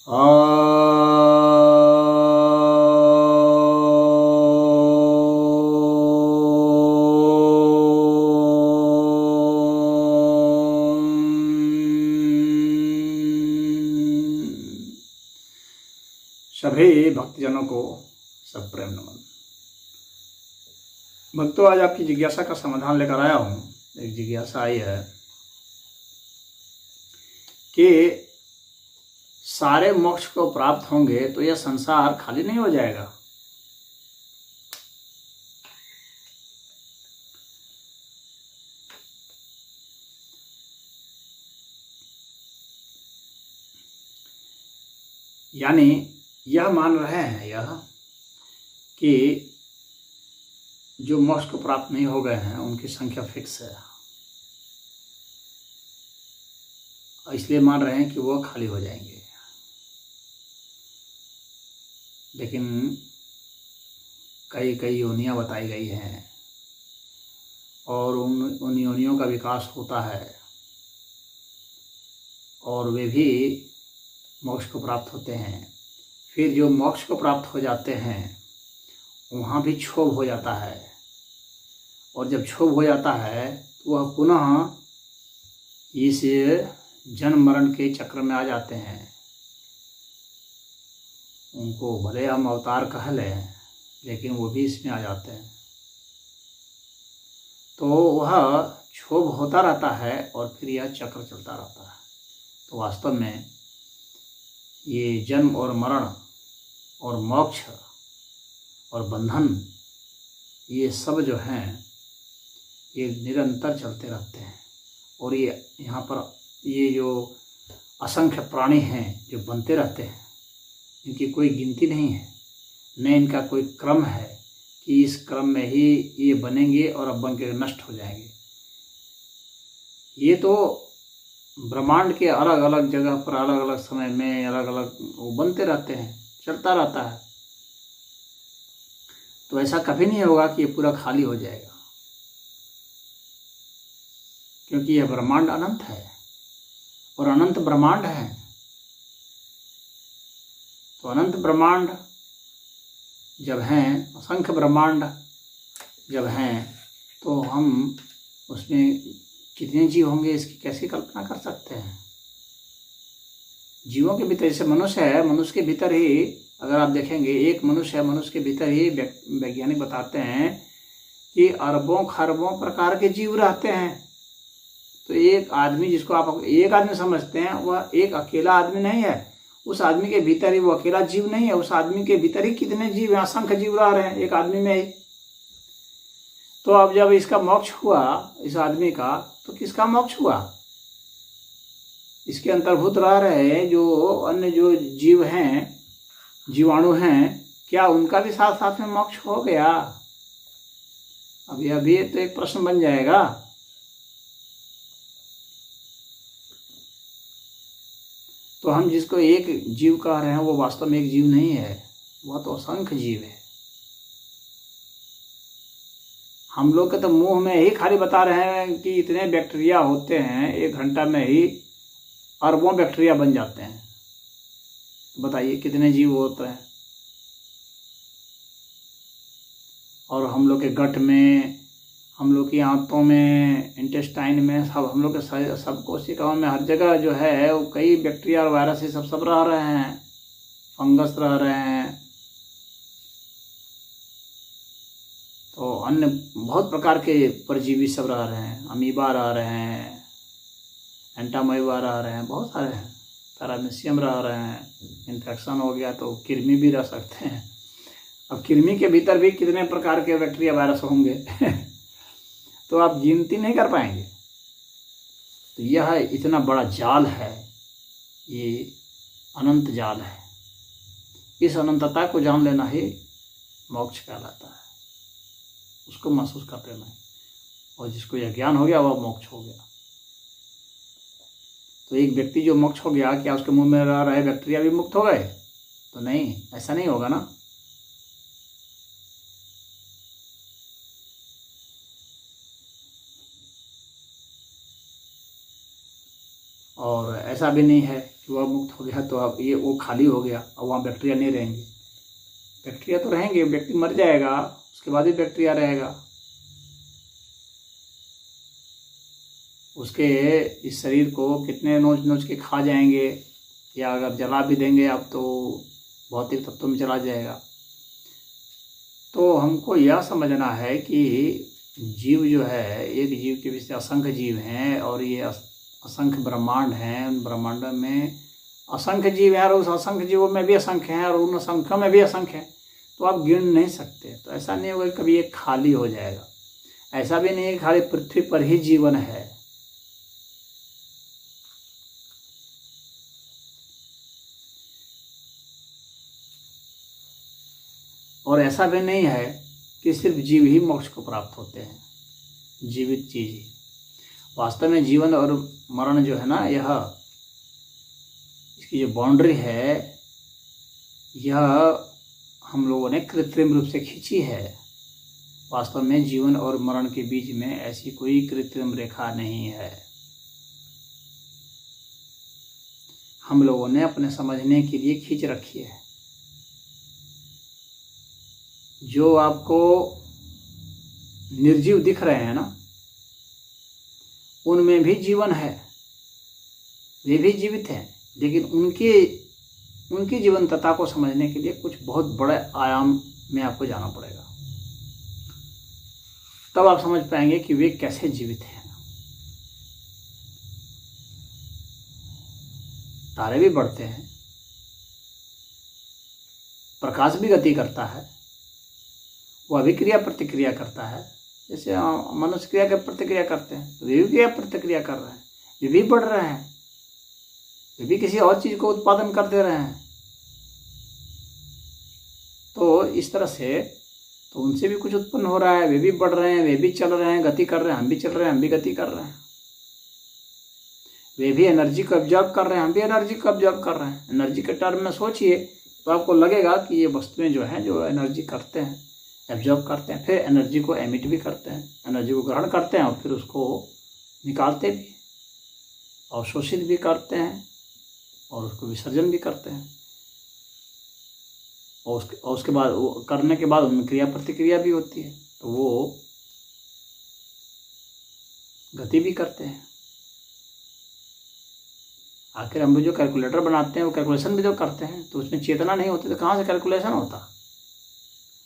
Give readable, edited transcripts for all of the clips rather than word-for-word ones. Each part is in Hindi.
सभी भक्तजनों को सब प्रेम नमन। भक्तों, आज आपकी जिज्ञासा का समाधान लेकर आया हूं। एक जिज्ञासा आई है कि सारे मोक्ष को प्राप्त होंगे तो यह संसार खाली नहीं हो जाएगा। यानी यह मान रहे हैं कि जो मोक्ष को प्राप्त नहीं हो गए हैं उनकी संख्या फिक्स है, इसलिए मान रहे हैं कि वो खाली हो जाएंगे। लेकिन कई योनियां बताई गई हैं और उन योनियों का विकास होता है और वे भी मोक्ष को प्राप्त होते हैं। फिर जो मोक्ष को प्राप्त हो जाते हैं वहाँ भी क्षोभ हो जाता है, और जब क्षोभ हो जाता है तो वह पुनः इस जन्म मरण के चक्र में आ जाते हैं। उनको भले हम अवतार कह लें, लेकिन वो भी इसमें आ जाते हैं। तो वह क्षोभ होता रहता है और फिर यह चक्र चलता रहता है। तो वास्तव में ये जन्म और मरण और मोक्ष और बंधन, ये सब जो हैं ये निरंतर चलते रहते हैं। और ये यहाँ पर ये जो असंख्य प्राणी हैं जो बनते रहते हैं, इनकी कोई गिनती नहीं है, न इनका कोई क्रम है कि इस क्रम में ही ये बनेंगे और अब बन के नष्ट हो जाएंगे। ये तो ब्रह्मांड के अलग अलग जगह पर अलग अलग समय में अलग अलग वो बनते रहते हैं, चलता रहता है। तो ऐसा कभी नहीं होगा कि ये पूरा खाली हो जाएगा, क्योंकि यह ब्रह्मांड अनंत है और अनंत ब्रह्मांड है। तो अनंत ब्रह्मांड जब हैं, असंख्य ब्रह्मांड जब हैं, तो हम उसमें कितने जीव होंगे इसकी कैसे कल्पना कर सकते हैं। जीवों के भीतर, जैसे मनुष्य है, मनुष्य के भीतर ही अगर आप देखेंगे एक मनुष्य है, मनुष्य के भीतर ही वैज्ञानिक बताते हैं कि अरबों खरबों प्रकार के जीव रहते हैं। तो एक आदमी जिसको आप एक आदमी समझते हैं, वह एक अकेला आदमी नहीं है। उस आदमी के भीतर ही वो अकेला जीव नहीं है, उस आदमी के भीतर ही कितने जीव हैं, असंख्य जीव रह रहे हैं एक आदमी में ही। तो अब जब इसका मोक्ष हुआ इस आदमी का, तो किसका मोक्ष हुआ? इसके अंतर्भूत रह रहे जो अन्य जो जीव हैं, जीवाणु हैं, क्या उनका भी साथ साथ में मोक्ष हो गया? अब यह भी तो एक प्रश्न बन जाएगा। तो हम जिसको एक जीव कह रहे हैं वो वास्तव में एक जीव नहीं है, वह तो असंख्य जीव है। हम लोग के तो मुंह में ही खाली बता रहे हैं कि इतने बैक्टीरिया होते हैं, 1 घंटा में ही अरबों बैक्टीरिया बन जाते हैं। बताइए कितने जीव होते हैं। और हम लोग के गट में, हम लोग की आंतों में, इंटेस्टाइन में, सब हम लोग के सब कोशिकाओं में, हर जगह जो है वो कई बैक्टीरिया और वायरस ये सब रह रहे हैं, फंगस रह रहे हैं। तो अन्य बहुत प्रकार के परजीवी सब रह रहे हैं, अमीबा रह रहे हैं, एंटामोeba रह रहे हैं, बहुत सारे हैं, पैरामीशियम रह रहे हैं। इन्फेक्शन हो गया तो कृमि भी रह सकते हैं। अब कृमि के भीतर भी कितने प्रकार के बैक्टीरिया वायरस होंगे तो आप गिनती नहीं कर पाएंगे। तो यह इतना बड़ा जाल है, ये अनंत जाल है। इस अनंतता को जान लेना ही मोक्ष कहलाता है, उसको महसूस कर लेना है। और जिसको यह ज्ञान हो गया वह मोक्ष हो गया। तो एक व्यक्ति जो मोक्ष हो गया, क्या उसके मुंह में रह रहे बैक्टीरिया भी मुक्त हो गए? तो नहीं, ऐसा नहीं होगा ना। और ऐसा भी नहीं है कि वह मुक्त हो गया तो अब ये वो खाली हो गया, अब वहाँ बैक्टीरिया नहीं रहेंगे। बैक्टीरिया तो रहेंगे, व्यक्ति मर जाएगा उसके बाद भी बैक्टीरिया रहेगा। उसके इस शरीर को कितने नोच नोच के खा जाएंगे, या अगर जला भी देंगे अब तो भौतिक तत्वों में चला जाएगा। तो हमको यह समझना है कि जीव जो है, एक जीव के पीछे असंख्य जीव हैं और ये असंख्य ब्रह्मांड हैं। उन ब्रह्मांड में असंख्य जीव हैं और उस असंख्य जीवों में भी असंख्य हैं और उन असंख्यों में भी असंख्य हैं, तो आप गिन नहीं सकते। तो ऐसा नहीं होगा कभी ये खाली हो जाएगा, ऐसा भी नहीं है खाली पृथ्वी पर ही जीवन है। और ऐसा भी नहीं है कि सिर्फ जीव ही मोक्ष को प्राप्त होते हैं, जीवित चीज ही। वास्तव में जीवन और मरण जो है ना, यह इसकी जो बाउंड्री है, यह हम लोगों ने कृत्रिम रूप से खींची है। वास्तव में जीवन और मरण के बीच में ऐसी कोई कृत्रिम रेखा नहीं है। हम लोगों ने अपने समझने के लिए खींच रखी है। जो आपको निर्जीव दिख रहे हैं ना, उनमें भी जीवन है, वे भी जीवित हैं, लेकिन उनकी जीवंतता को समझने के लिए कुछ बहुत बड़े आयाम में आपको जाना पड़ेगा, तब आप समझ पाएंगे कि वे कैसे जीवित हैं। तारे भी बढ़ते हैं, प्रकाश भी गति करता है, वह भी क्रिया प्रतिक्रिया करता है। जैसे मनुष्य क्रिया के प्रतिक्रिया करते हैं, तो वे भी क्रिया प्रतिक्रिया कर रहे हैं, वे भी बढ़ रहे हैं, वे भी किसी और चीज को उत्पादन कर दे रहे हैं। तो इस तरह से तो उनसे भी कुछ उत्पन्न हो रहा है, वे भी बढ़ रहे हैं, वे भी चल रहे हैं, गति कर रहे हैं, हम भी चल रहे हैं, हम भी गति कर रहे हैं। वे भी एनर्जी को ऑब्जर्व कर रहे हैं, हम भी एनर्जी को ऑब्जर्व कर रहे हैं। एनर्जी के टर्म में सोचिए तो आपको लगेगा कि ये वस्तुएं जो हैं, जो एनर्जी करते हैं, एब्जॉर्ब करते हैं, फिर एनर्जी को एमिट भी करते हैं, एनर्जी को ग्रहण करते हैं और फिर उसको निकालते भी, अवशोषित भी करते हैं और उसको विसर्जन भी करते हैं। और उसके बाद करने के बाद उनमें क्रिया प्रतिक्रिया भी होती है, तो वो गति भी करते हैं। आखिर हम लोग जो कैलकुलेटर बनाते हैं, वो कैलकुलेशन भी तो करते हैं, तो उसमें चेतना नहीं होती तो कहाँ से कैलकुलेशन होता।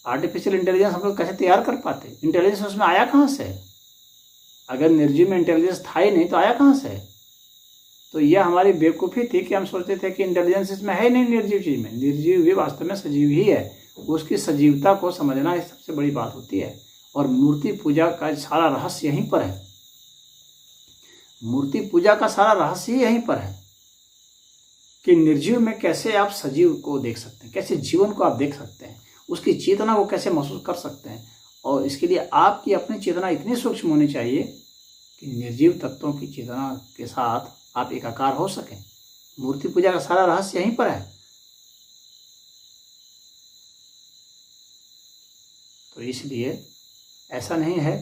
आर्टिफिशियल इंटेलिजेंस हम लोग कैसे तैयार कर पाते, इंटेलिजेंस उसमें आया कहाँ से? अगर निर्जीव में इंटेलिजेंस था ही नहीं तो आया कहाँ से? तो यह हमारी बेवकूफ़ी थी कि हम सोचते थे कि इंटेलिजेंस इसमें है ही नहीं, निर्जीव चीज में। निर्जीव भी वास्तव में सजीव ही है, उसकी सजीवता को समझना ही सबसे बड़ी बात होती है। और मूर्ति पूजा का सारा रहस्य यहीं पर है, मूर्ति पूजा का सारा रहस्य ही यहीं पर है कि निर्जीव में कैसे आप सजीव को देख सकते हैं, कैसे जीवन को आप देख सकते हैं, उसकी चेतना को कैसे महसूस कर सकते हैं। और इसके लिए आपकी अपनी चेतना इतनी सूक्ष्म होनी चाहिए कि निर्जीव तत्वों की चेतना के साथ आप एकाकार हो सकें। मूर्ति पूजा का सारा रहस्य यहीं पर है। तो इसलिए ऐसा नहीं है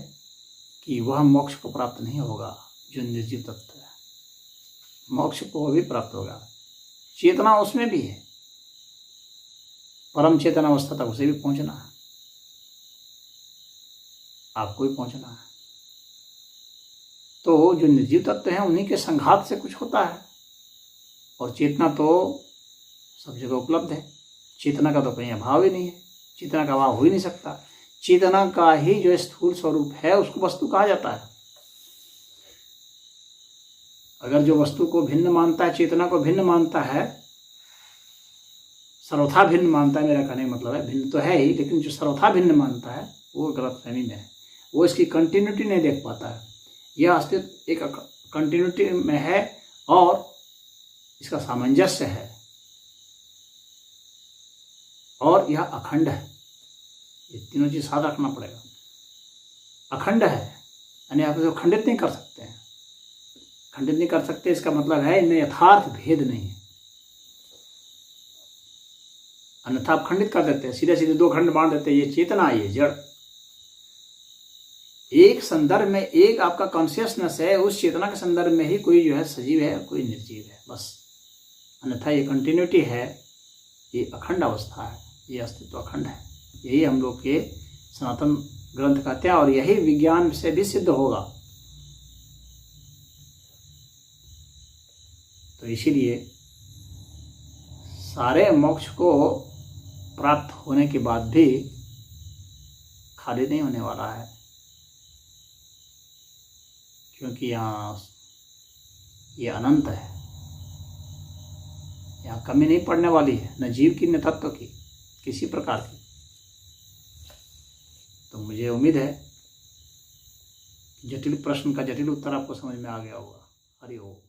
कि वह मोक्ष को प्राप्त नहीं होगा जो निर्जीव तत्व है, मोक्ष को भी प्राप्त होगा। चेतना उसमें भी है, परम चेतना अवस्था तक उसे भी पहुंचना है, आपको भी पहुंचना है। तो जो निर्जीव तत्व हैं उन्हीं के संघात से कुछ होता है, और चेतना तो सब जगह उपलब्ध है। चेतना का तो कहीं अभाव ही नहीं है, चेतना का अभाव हो ही नहीं सकता। चेतना का ही जो स्थूल स्वरूप है उसको वस्तु कहा जाता है। अगर जो वस्तु को भिन्न मानता है, चेतना को भिन्न मानता है, सर्वथा भिन्न मानता है, मेरा कहने का मतलब है भिन्न तो है ही, लेकिन जो सर्वथा भिन्न मानता है वो गलतफहमी में है, वो इसकी कंटिन्यूटी नहीं देख पाता है। यह अस्तित्व एक कंटिन्यूटी में है और इसका सामंजस्य है और यह अखंड है। ये तीनों चीज साथ रखना पड़ेगा। अखंड है यानी आप इसको खंडित नहीं कर सकते हैं, खंडित नहीं कर सकते इसका मतलब है इनमें यथार्थ भेद नहीं है। अन्यथा आप खंडित कर देते हैं, सीधे सीधे दो खंड बांट देते हैं, ये चेतना ये जड़। एक संदर्भ में एक आपका कॉन्शियसनेस है, उस चेतना के संदर्भ में ही कोई जो है सजीव है, कोई निर्जीव है, बस अन्यथा ये कंटिन्यूटी है, ये अखंड अवस्था है, ये अस्तित्व अखंड है। यही हम लोग के सनातन ग्रंथ कहते हैं और यही विज्ञान से भी सिद्ध होगा। तो इसीलिए सारे मोक्ष को प्राप्त होने के बाद भी खाली नहीं होने वाला है, क्योंकि यहाँ ये अनंत है, यहाँ कमी नहीं पड़ने वाली है, न जीव की न तत्व की, किसी प्रकार की। तो मुझे उम्मीद है जटिल प्रश्न का जटिल उत्तर आपको समझ में आ गया होगा। हरि ओम।